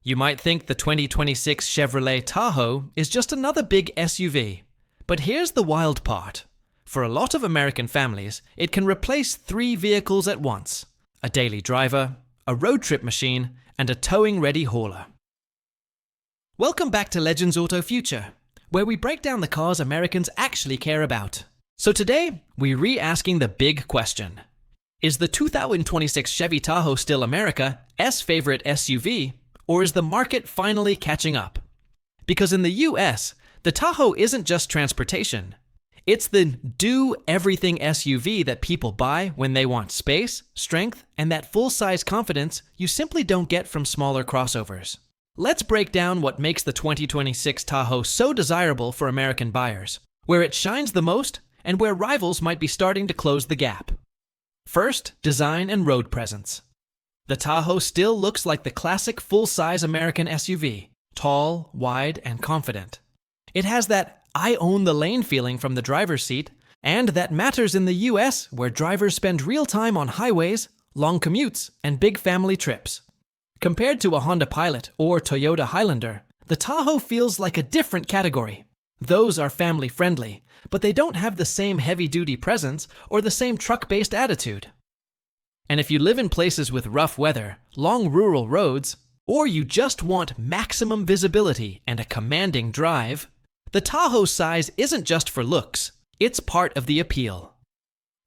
You might think the 2026 Chevrolet Tahoe is just another big SUV. But here's the wild part. For a lot of American families, it can replace 3 vehicles at once: a daily driver, a road trip machine, and a towing-ready hauler. Welcome back to Legends Auto Future, where we break down the cars Americans actually care about. So today, we're re-asking the big question. Is the 2026 Chevy Tahoe still America's favorite SUV, or is the market finally catching up? Because in the US, the Tahoe isn't just transportation. It's the do-everything SUV that people buy when they want space, strength, and that full-size confidence you simply don't get from smaller crossovers. Let's break down what makes the 2026 Tahoe so desirable for American buyers, where it shines the most, and where rivals might be starting to close the gap. First, design and road presence. The Tahoe still looks like the classic full-size American SUV, tall, wide, and confident. It has that I own the lane feeling from the driver's seat, and that matters in the US, where drivers spend real time on highways, long commutes, and big family trips. Compared to a Honda Pilot or Toyota Highlander, the Tahoe feels like a different category. Those are family-friendly, but they don't have the same heavy-duty presence or the same truck-based attitude. And if you live in places with rough weather, long rural roads, or you just want maximum visibility and a commanding drive, the Tahoe's size isn't just for looks, it's part of the appeal.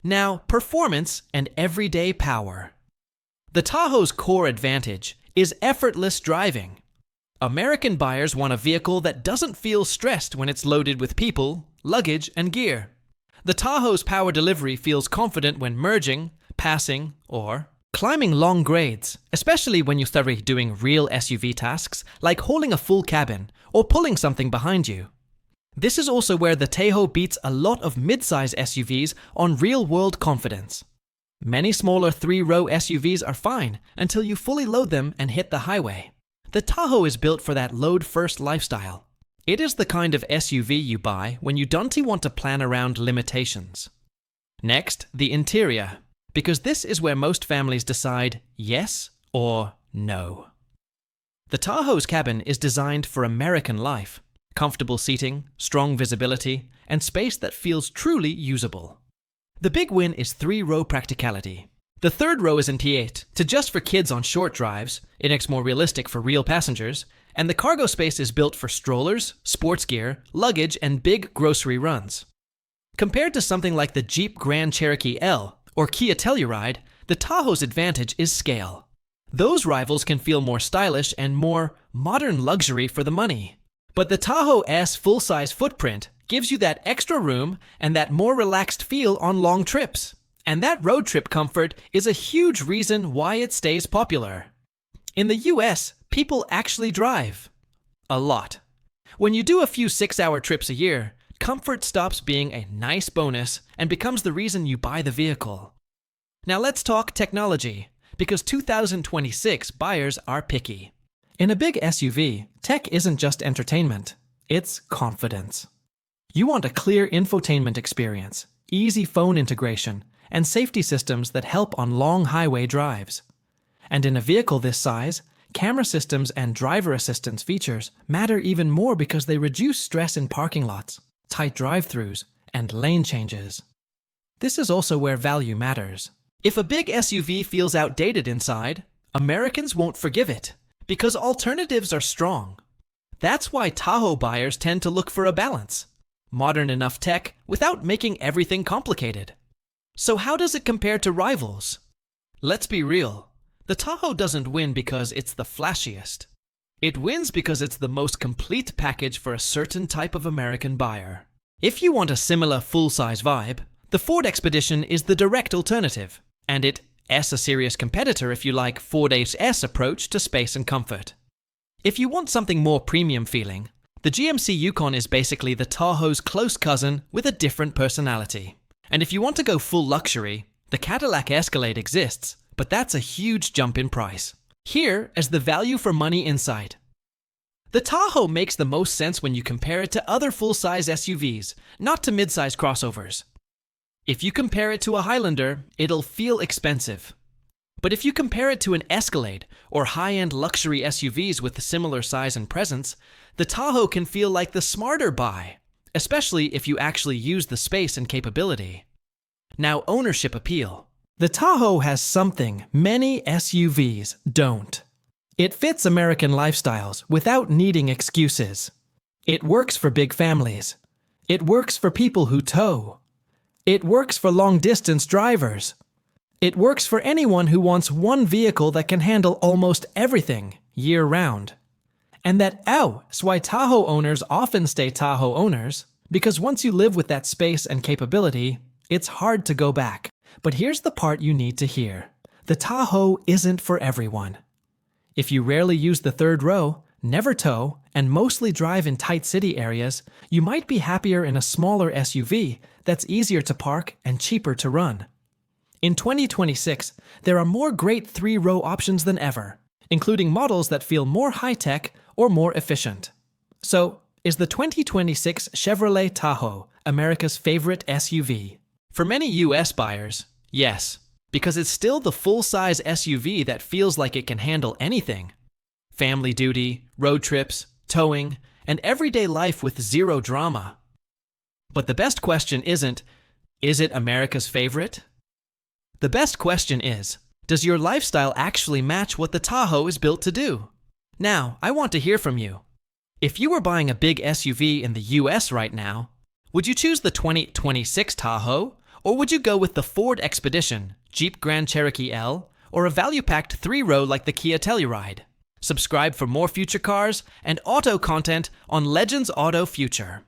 Now, performance and everyday power. The Tahoe's core advantage is effortless driving. American buyers want a vehicle that doesn't feel stressed when it's loaded with people, luggage, and gear. The Tahoe's power delivery feels confident when merging, passing, or climbing long grades, especially when you start doing real SUV tasks like hauling a full cabin or pulling something behind you. This is also where the Tahoe beats a lot of mid-size SUVs on real-world confidence. Many smaller 3-row SUVs are fine until you fully load them and hit the highway. The Tahoe is built for that load-first lifestyle. It is the kind of SUV you buy when you don't want to plan around limitations. Next, the interior, because this is where most families decide yes or no. The Tahoe's cabin is designed for American life. Comfortable seating, strong visibility, and space that feels truly usable. The big win is 3-row practicality. The third row is in T8 to just for kids on short drives, it makes more realistic for real passengers, and the cargo space is built for strollers, sports gear, luggage, and big grocery runs. Compared to something like the Jeep Grand Cherokee L or Kia Telluride, the Tahoe's advantage is scale. Those rivals can feel more stylish and more modern luxury for the money. But the Tahoe's full-size footprint gives you that extra room and that more relaxed feel on long trips. And that road trip comfort is a huge reason why it stays popular. In the US, people actually drive. A lot. When you do a few 6-hour trips a year, comfort stops being a nice bonus and becomes the reason you buy the vehicle. Now let's talk technology, because 2026 buyers are picky. In a big SUV, tech isn't just entertainment, it's confidence. You want a clear infotainment experience, easy phone integration, and safety systems that help on long highway drives. And in a vehicle this size, camera systems and driver assistance features matter even more because they reduce stress in parking lots, tight drive-thrus, and lane changes. This is also where value matters. If a big SUV feels outdated inside, Americans won't forgive it, because alternatives are strong. That's why Tahoe buyers tend to look for a balance. Modern enough tech without making everything complicated. So how does it compare to rivals? Let's be real. The Tahoe doesn't win because it's the flashiest. It wins because it's the most complete package for a certain type of American buyer. If you want a similar full-size vibe, the Ford Expedition is the direct alternative, and it's a serious competitor if you like Ford A's approach to space and comfort. If you want something more premium feeling, the GMC Yukon is basically the Tahoe's close cousin with a different personality. And if you want to go full luxury, the Cadillac Escalade exists, but that's a huge jump in price. Here is the value for money insight. The Tahoe makes the most sense when you compare it to other full-size SUVs, not to mid-size crossovers. If you compare it to a Highlander, it'll feel expensive. But if you compare it to an Escalade or high-end luxury SUVs with similar size and presence, the Tahoe can feel like the smarter buy, especially if you actually use the space and capability. Now, ownership appeal. The Tahoe has something many SUVs don't. It fits American lifestyles without needing excuses. It works for big families. It works for people who tow. It works for long-distance drivers. It works for anyone who wants one vehicle that can handle almost everything year-round. And that's why Tahoe owners often stay Tahoe owners, because once you live with that space and capability, it's hard to go back. But here's the part you need to hear. The Tahoe isn't for everyone. If you rarely use the third row, never tow, and mostly drive in tight city areas, you might be happier in a smaller SUV that's easier to park and cheaper to run. In 2026, there are more great three-row options than ever, including models that feel more high-tech or more efficient. So, is the 2026 Chevrolet Tahoe America's favorite SUV? For many US buyers, yes, because it's still the full-size SUV that feels like it can handle anything. Family duty, road trips, towing, and everyday life with zero drama. But the best question isn't, is it America's favorite? The best question is, does your lifestyle actually match what the Tahoe is built to do? Now, I want to hear from you. If you were buying a big SUV in the US right now, would you choose the 2026 Tahoe, or would you go with the Ford Expedition, Jeep Grand Cherokee L, or a value-packed three-row like the Kia Telluride? Subscribe for more future cars and auto content on Legends Auto Future.